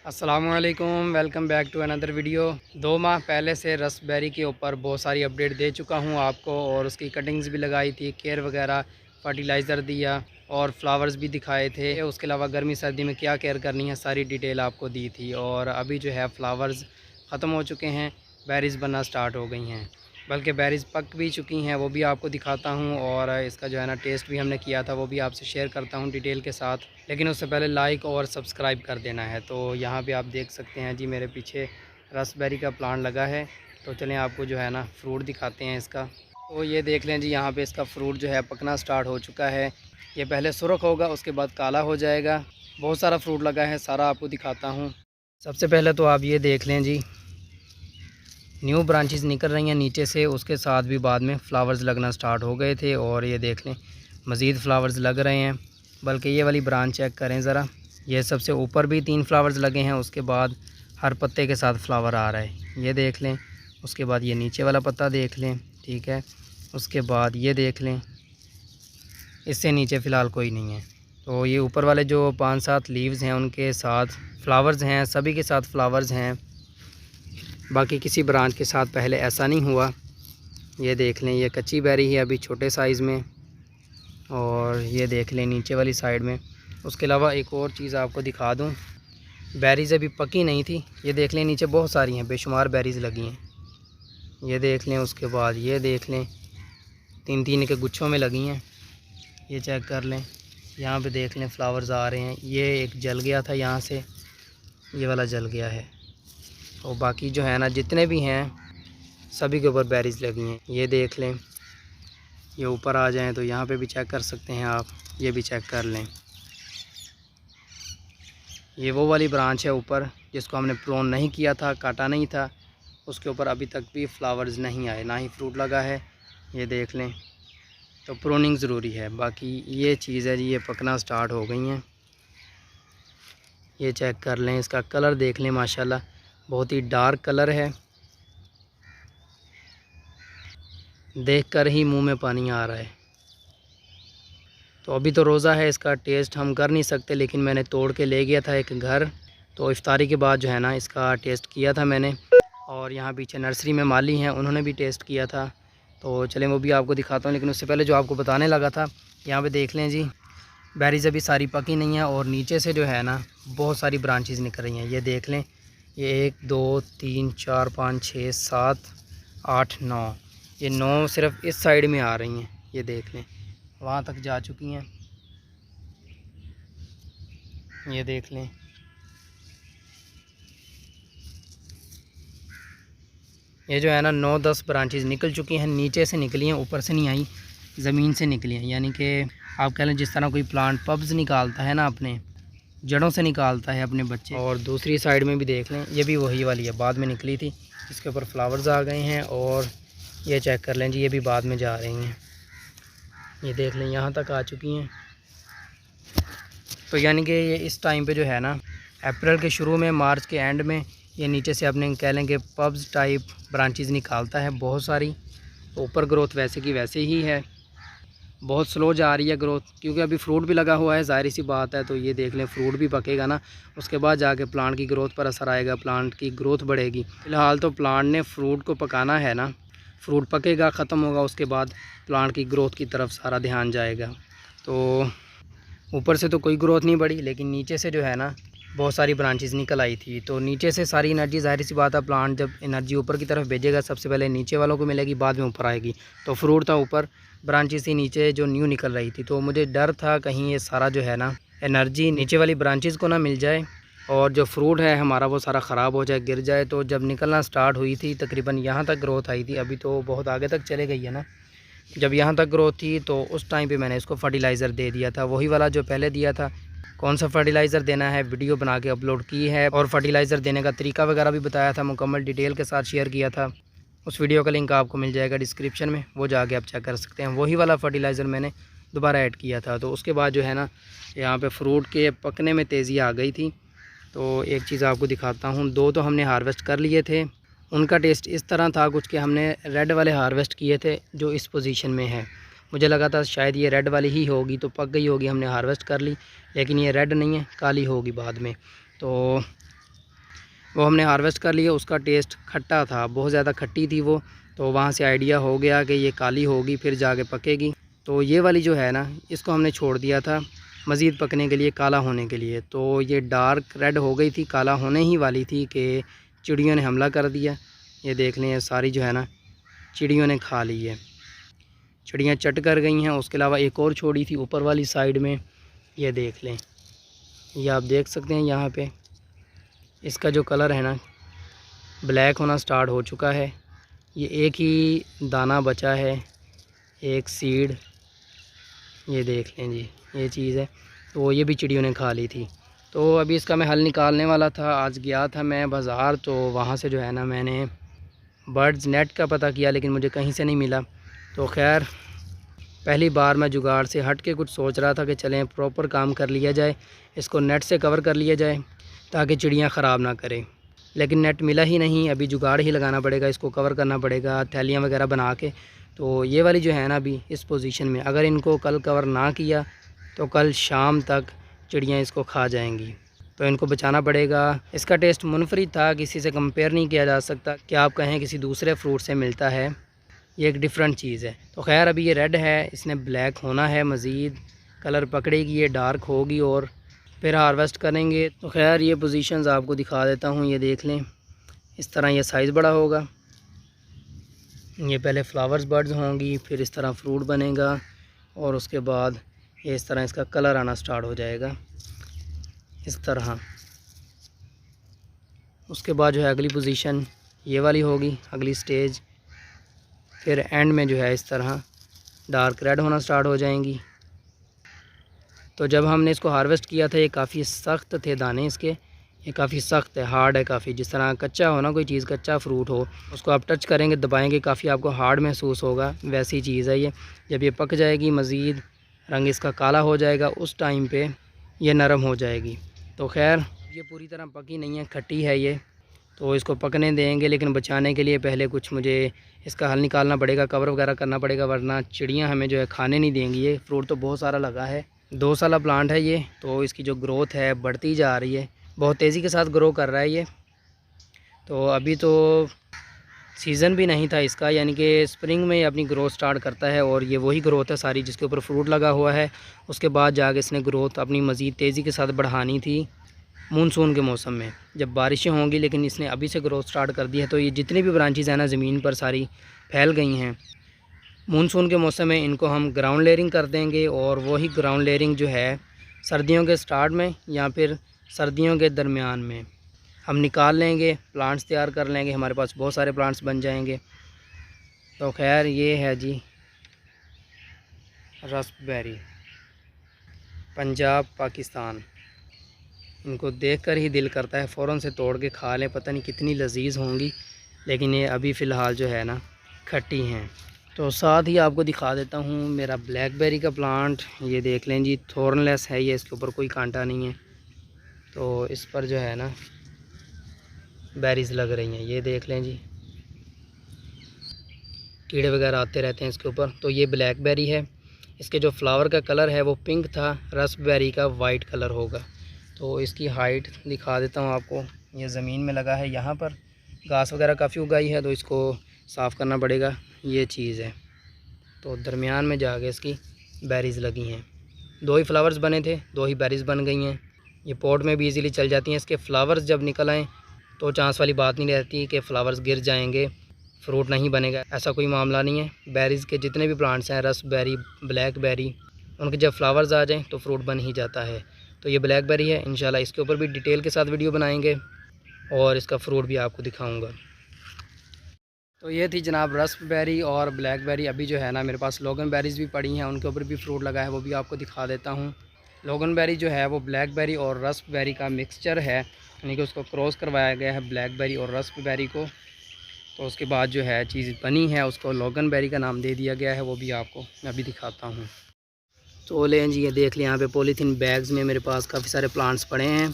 अस्सलामुअलैकुम, welcome back to another video. 2 माह पहले से रसबेरी के ऊपर बहुत सारी अपडेट दे चुका हूँ आपको, और उसकी कटिंग्स भी लगाई थी, केयर वगैरह, फर्टिलाइज़र दिया और फ्लावर्स भी दिखाए थे। उसके अलावा गर्मी सर्दी में क्या केयर करनी है सारी डिटेल आपको दी थी। और अभी जो है फ्लावर्स ख़त्म हो चुके हैं, बेरीज़ बनना स्टार्ट हो गई हैं, बल्कि बेरीज़ पक भी चुकी हैं, वो भी आपको दिखाता हूँ। और इसका जो है ना टेस्ट भी हमने किया था, वो भी आपसे शेयर करता हूँ डिटेल के साथ। लेकिन उससे पहले लाइक और सब्सक्राइब कर देना है। तो यहाँ पे आप देख सकते हैं जी, मेरे पीछे रसबेरी का प्लांट लगा है। तो चलें आपको जो है ना फ्रूट दिखाते हैं इसका। तो ये देख लें जी, यहाँ पे इसका फ्रूट जो है पकना स्टार्ट हो चुका है। ये पहले सुर्ख होगा, उसके बाद काला हो जाएगा। बहुत सारा फ्रूट लगा है, सारा आपको दिखाता हूँ। सबसे पहले तो आप ये देख लें जी, न्यू ब्रांचेस निकल रही हैं नीचे से। उसके साथ भी बाद में फ्लावर्स लगना स्टार्ट हो गए थे, और ये देख लें मज़ीद फ्लावर्स लग रहे हैं। बल्कि ये वाली ब्रांच चेक करें ज़रा, ये सबसे ऊपर भी 3 फ्लावर्स लगे हैं। उसके बाद हर पत्ते के साथ फ्लावर आ रहा है, ये देख लें। उसके बाद ये नीचे वाला पत्ता देख लें, ठीक है। उसके बाद ये देख लें, इससे नीचे फ़िलहाल कोई नहीं है। तो ये ऊपर वाले जो 5-7 लीव्स हैं उनके साथ फ्लावर्स हैं, सभी के साथ फ्लावर्स हैं। बाकी किसी ब्रांच के साथ पहले ऐसा नहीं हुआ। ये देख लें, ये कच्ची बेरी है अभी छोटे साइज़ में। और ये देख लें नीचे वाली साइड में। उसके अलावा एक और चीज़ आपको दिखा दूं, बेरीज़ अभी पकी नहीं थी। ये देख लें नीचे बहुत सारी हैं, बेशुमार बेरीज़ लगी हैं, ये देख लें। उसके बाद ये देख लें 3-3 के गुच्छों में लगी हैं, ये चेक कर लें। यहाँ पे देख लें फ्लावर्स आ रहे हैं। ये एक जल गया था यहाँ से, ये वाला जल गया है। और बाकी जो है ना जितने भी हैं सभी के ऊपर बेरीज़ लगी हैं, ये देख लें। ये ऊपर आ जाएं तो यहाँ पे भी चेक कर सकते हैं आप, ये भी चेक कर लें। ये वो वाली ब्रांच है ऊपर जिसको हमने प्रोन नहीं किया था, काटा नहीं था। उसके ऊपर अभी तक भी फ्लावर्स नहीं आए, ना ही फ्रूट लगा है, ये देख लें। तो प्रोनिंग ज़रूरी है। बाकी ये चीज़ है जी, ये पकना स्टार्ट हो गई हैं, ये चेक कर लें। इसका कलर देख लें, माशाल्लाह बहुत ही डार्क कलर है, देखकर ही मुंह में पानी आ रहा है। तो अभी तो रोज़ा है, इसका टेस्ट हम कर नहीं सकते, लेकिन मैंने तोड़ के ले गया था एक घर। तो इफ्तारी के बाद जो है ना इसका टेस्ट किया था मैंने। और यहाँ पीछे नर्सरी में माली हैं, उन्होंने भी टेस्ट किया था। तो चलें वो भी आपको दिखाता हूँ। लेकिन उससे पहले जो आपको बताने लगा था, यहाँ पे देख लें जी, बेरीज़ अभी सारी पकी नहीं है, और नीचे से जो है ना बहुत सारी ब्रांचेस निकल रही हैं, ये देख लें। ये 1 2 3 4 5 6 7 8 9, ये 9 सिर्फ इस साइड में आ रही हैं, ये देख लें। वहाँ तक जा चुकी हैं, ये देख लें। ये जो है ना 9-10 ब्रांचेस निकल चुकी हैं, नीचे से निकली हैं, ऊपर से नहीं आई, ज़मीन से निकली हैं। यानी कि आप कह लें जिस तरह कोई प्लांट पब्स निकालता है ना, अपने जड़ों से निकालता है अपने बच्चे। और दूसरी साइड में भी देख लें, ये भी वही वाली है, बाद में निकली थी। इसके ऊपर फ्लावर्स आ गए हैं, और ये चेक कर लें जी, ये भी बाद में जा रही हैं, ये देख लें यहाँ तक आ चुकी हैं। तो यानी कि ये इस टाइम पे जो है ना, अप्रैल के शुरू में, मार्च के एंड में, ये नीचे से अपने कह लें कि पब्स टाइप ब्रांचेस निकालता है बहुत सारी। तो ऊपर ग्रोथ वैसे की वैसे ही है, बहुत स्लो जा रही है ग्रोथ, क्योंकि अभी फ्रूट भी लगा हुआ है, ज़ाहिर सी बात है। तो ये देख लें फ्रूट भी पकेगा ना, उसके बाद जाके प्लांट की ग्रोथ पर असर आएगा, प्लांट की ग्रोथ बढ़ेगी। फ़िलहाल तो प्लांट ने फ्रूट को पकाना है ना, फ्रूट पकेगा, ख़त्म होगा, उसके बाद प्लांट की ग्रोथ की तरफ सारा ध्यान जाएगा। तो ऊपर से तो कोई ग्रोथ नहीं बढ़ी, लेकिन नीचे से जो है ना बहुत सारी ब्रांचेस निकल आई थी। तो नीचे से सारी एनर्जी, ज़ाहिर सी बात है, प्लांट जब एनर्जी ऊपर की तरफ भेजेगा, सबसे पहले नीचे वालों को मिलेगी, बाद में ऊपर आएगी। तो फ्रूट था ऊपर, ब्रांचेस ही नीचे जो न्यू निकल रही थी। तो मुझे डर था कहीं ये सारा जो है ना एनर्जी नीचे वाली ब्रांचेस को ना मिल जाए, और जो फ्रूट है हमारा वो सारा ख़राब हो जाए, गिर जाए। तो जब निकलना स्टार्ट हुई थी, तकरीबन यहाँ तक ग्रोथ आई थी, अभी तो बहुत आगे तक चले गई है ना। जब यहाँ तक ग्रोथ थी तो उस टाइम पे मैंने इसको फर्टिलाइज़र दे दिया था, वही वाला जो पहले दिया था। कौन सा फर्टिलाइज़र देना है वीडियो बना के अपलोड की है, और फर्टिलाइज़र देने का तरीका वगैरह भी बताया था, मुकम्मल डिटेल के साथ शेयर किया था। उस वीडियो का लिंक आपको मिल जाएगा डिस्क्रिप्शन में, वो जाके आप चेक कर सकते हैं। वही वाला फर्टिलाइज़र मैंने दोबारा ऐड किया था। तो उसके बाद जो है ना यहाँ पर फ्रूट के पकने में तेज़ी आ गई थी। तो एक चीज़ आपको दिखाता हूँ, 2 तो हमने हार्वेस्ट कर लिए थे। उनका टेस्ट इस तरह था कुछ कि हमने रेड वाले हार्वेस्ट किए थे, जो इस पोजीशन में है। मुझे लगा था शायद ये रेड वाली ही होगी, तो पक गई होगी, हमने हार्वेस्ट कर ली। लेकिन ये रेड नहीं है, काली होगी बाद में। तो वो हमने हार्वेस्ट कर लिया। उसका टेस्ट खट्टा था, बहुत ज़्यादा खट्टी थी वो। तो वहाँ से आइडिया हो गया कि ये काली होगी फिर जाके पकेगी। तो ये वाली जो है ना, इसको हमने छोड़ दिया था मज़ीद पकने के लिए, काला होने के लिए। तो ये डार्क रेड हो गई थी, काला होने ही वाली थी कि चिड़ियों ने हमला कर दिया। ये देख लें, सारी जो है ना चिड़ियों ने खा ली है, चिड़ियाँ चट कर गई हैं। उसके अलावा एक और छोड़ी थी ऊपर वाली साइड में, ये देख लें। ये आप देख सकते हैं यहाँ पे इसका जो कलर है ना ब्लैक होना स्टार्ट हो चुका है। ये एक ही दाना बचा है, एक सीड, ये देख लें जी, ये चीज़ है। तो ये भी चिड़ियों ने खा ली थी। तो अभी इसका मैं हल निकालने वाला था। आज गया था मैं बाज़ार, तो वहाँ से जो है ना मैंने बर्ड्स नेट का पता किया, लेकिन मुझे कहीं से नहीं मिला। तो खैर पहली बार मैं जुगाड़ से हट के कुछ सोच रहा था कि चलें प्रॉपर काम कर लिया जाए, इसको नेट से कवर कर लिया जाए ताकि चिड़ियाँ ख़राब ना करें। लेकिन नेट मिला ही नहीं, अभी जुगाड़ ही लगाना पड़ेगा, इसको कवर करना पड़ेगा थैलियाँ वगैरह बना के। तो ये वाली जो है ना अभी इस पोजीशन में, अगर इनको कल कवर ना किया तो कल शाम तक चिड़ियाँ इसको खा जाएंगी। तो इनको बचाना पड़ेगा। इसका टेस्ट मुनफरिद था, किसी से कंपेयर नहीं किया जा सकता कि आप कहें किसी दूसरे फ्रूट से मिलता है, ये एक डिफरेंट चीज़ है। तो खैर अभी ये रेड है, इसने ब्लैक होना है, मज़ीद कलर पकड़ेगी, ये डार्क होगी और फिर हार्वेस्ट करेंगे। तो खैर ये पोजीशंस आपको दिखा देता हूँ, ये देख लें। इस तरह ये साइज़ बड़ा होगा, ये पहले फ्लावर्स बर्ड्स होंगी, फिर इस तरह फ्रूट बनेगा और उसके बाद ये इस तरह इसका कलर आना स्टार्ट हो जाएगा इस तरह। उसके बाद जो है अगली पोजीशन ये वाली होगी, अगली स्टेज। फिर एंड में जो है इस तरह डार्क रेड होना स्टार्ट हो जाएंगी। तो जब हमने इसको हार्वेस्ट किया था ये काफ़ी सख्त थे दाने इसके, ये काफ़ी सख्त है, हार्ड है काफ़ी। जिस तरह कच्चा हो ना, कोई चीज़ कच्चा फ्रूट हो, उसको आप टच करेंगे, दबाएंगे, काफ़ी आपको हार्ड महसूस होगा, वैसी चीज़ है ये। जब ये पक जाएगी, मज़ीद रंग इसका काला हो जाएगा, उस टाइम पे ये नरम हो जाएगी। तो खैर ये पूरी तरह पकी नहीं है, खट्टी है ये, तो इसको पकने देंगे। लेकिन बचाने के लिए पहले कुछ मुझे इसका हल निकालना पड़ेगा, कवर वगैरह करना पड़ेगा, वरना चिड़ियाँ हमें जो है खाने नहीं देंगी। ये फ्रूट तो बहुत सारा लगा है, 2 साला प्लांट है ये, तो इसकी जो ग्रोथ है बढ़ती जा रही है, बहुत तेज़ी के साथ ग्रो कर रहा है ये। तो अभी तो सीज़न भी नहीं था इसका, यानी कि स्प्रिंग में ये अपनी ग्रोथ स्टार्ट करता है और ये वही ग्रोथ है सारी जिसके ऊपर फ्रूट लगा हुआ है। उसके बाद जाके इसने ग्रोथ अपनी मज़ीद तेज़ी के साथ बढ़ानी थी मानसून के मौसम में, जब बारिशें होंगी। लेकिन इसने अभी से ग्रोथ स्टार्ट कर दी है, तो ये जितनी भी ब्रांचेज़ हैं ना ज़मीन पर सारी फैल गई हैं। मानसून के मौसम में इनको हम ग्राउंड लेयरिंग कर देंगे और वही ग्राउंड लेयरिंग जो है सर्दियों के स्टार्ट में या फिर सर्दियों के दरमियान में हम निकाल लेंगे, प्लांट्स तैयार कर लेंगे, हमारे पास बहुत सारे प्लांट्स बन जाएंगे। तो खैर ये है जी रस्पबेरी, पंजाब पाकिस्तान। इनको देखकर ही दिल करता है फ़ौरन से तोड़ के खा लें, पता नहीं कितनी लजीज होंगी, लेकिन ये अभी फ़िलहाल जो है ना खट्टी हैं। तो साथ ही आपको दिखा देता हूँ मेरा ब्लैकबेरी का प्लांट, ये देख लें जी, थॉर्नलेस है ये, इसके ऊपर कोई कांटा नहीं है। तो इस पर जो है ना बेरीज़ लग रही हैं, ये देख लें जी, कीड़े वगैरह आते रहते हैं इसके ऊपर। तो ये ब्लैकबेरी है, इसके जो फ्लावर का कलर है वो पिंक था, रस्पबेरी का वाइट कलर होगा। तो इसकी हाइट दिखा देता हूँ आपको, ये ज़मीन में लगा है, यहाँ पर घास वगैरह काफ़ी उगाई है, तो इसको साफ़ करना पड़ेगा, ये चीज़ है। तो दरमियान में जाके इसकी बेरीज़ लगी हैं, 2 ही फ्लावर्स बने थे, 2 ही बेरीज़ बन गई हैं। ये पॉट में भी इजीली चल जाती हैं। इसके फ्लावर्स जब निकल आएँ तो चांस वाली बात नहीं रहती कि फ़्लावर्स गिर जाएंगे, फ्रूट नहीं बनेगा, ऐसा कोई मामला नहीं है। बेरीज़ के जितने भी प्लांट्स हैं, रस्पबेरी, ब्लैकबेरी, उनके जब फ्लावर्स आ जाएँ तो फ्रूट बन ही जाता है। तो ये ब्लैकबेरी है, इंशाल्लाह इसके ऊपर भी डिटेल के साथ वीडियो बनाएंगे और इसका फ्रूट भी आपको दिखाऊंगा। तो ये थी जनाब रस्पबेरी और ब्लैकबेरी। अभी जो है ना मेरे पास लोगन बेरीज़ भी पड़ी हैं, उनके ऊपर भी फ्रूट लगा है, वो भी आपको दिखा देता हूँ। लोगन बेरी जो है वो ब्लैकबेरी और रस्पबेरी का मिक्सचर है, यानी कि उसको क्रॉस करवाया गया है ब्लैकबेरी और रस्पबेरी को। तो उसके बाद जो है चीज़ बनी है, उसको लोगन बेरी का नाम दे दिया गया है, वो भी आपको मैं अभी दिखाता हूँ। तो लें जी, ये देख लें, यहाँ पे पॉलीथीन बैग्स में मेरे पास काफ़ी सारे प्लांट्स पड़े हैं।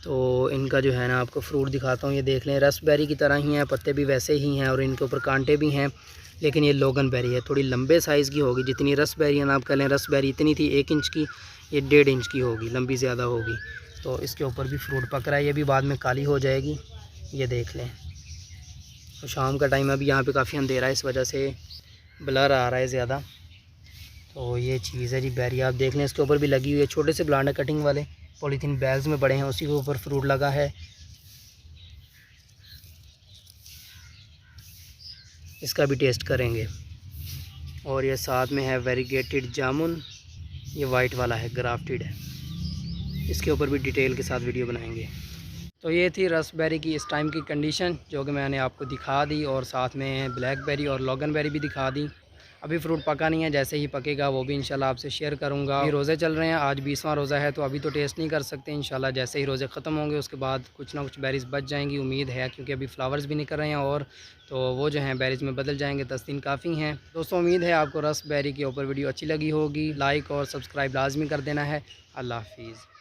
तो इनका जो है ना आपको फ्रूट दिखाता हूँ। ये देख लें, रस्पबेरी की तरह ही हैं, पत्ते भी वैसे ही हैं और इनके ऊपर कांटे भी हैं, लेकिन ये लोगन बेरी है, थोड़ी लंबे साइज़ की होगी। जितनी रस्पबेरी आप कह लें, रस्पबेरी इतनी थी 1 इंच की, ये 1.5 इंच की होगी, लंबी ज़्यादा होगी। तो इसके ऊपर भी फ्रूट पक रहा है, ये भी बाद में काली हो जाएगी। ये देख लें। तो शाम का टाइम, अभी यहाँ पे काफ़ी अंधेरा है, इस वजह से ब्लर आ रहा है ज़्यादा। तो ये चीज़ है जी बेरी, आप देख लें। इसके ऊपर भी लगी हुई है, छोटे से प्लांट है कटिंग वाले, पॉलीथीन बैग्स में बड़े हैं, उसी के ऊपर फ्रूट लगा है। इसका भी टेस्ट करेंगे। और ये साथ में है वेरीगेटेड जामुन, ये वाइट वाला है, ग्राफ्टेड है। इसके ऊपर भी डिटेल के साथ वीडियो बनाएंगे। तो ये थी रसबेरी की इस टाइम की कंडीशन, जो कि मैंने आपको दिखा दी, और साथ में ब्लैकबेरी और लोगनबेरी भी दिखा दी। अभी फ्रूट पका नहीं है, जैसे ही पकेगा वो भी इंशाल्लाह आपसे शेयर करूंगा। अभी रोज़े चल रहे हैं, आज 20वां रोज़ा है, तो अभी तो टेस्ट नहीं कर सकते। इंशाल्लाह जैसे ही रोज़े ख़त्म होंगे उसके बाद कुछ ना कुछ बेरीज़ बच जाएंगी, उम्मीद है, क्योंकि अभी फ्लावर्स भी निकल रहे हैं, और तो वो जो हैं बेरीज़ में बदल जाएंगे। 10 दिन काफ़ी हैं दोस्तों। उम्मीद है आपको रसबेरी के ऊपर वीडियो अच्छी लगी होगी। लाइक और सब्सक्राइब लाजमी कर देना है। अल्लाह हाफिज़।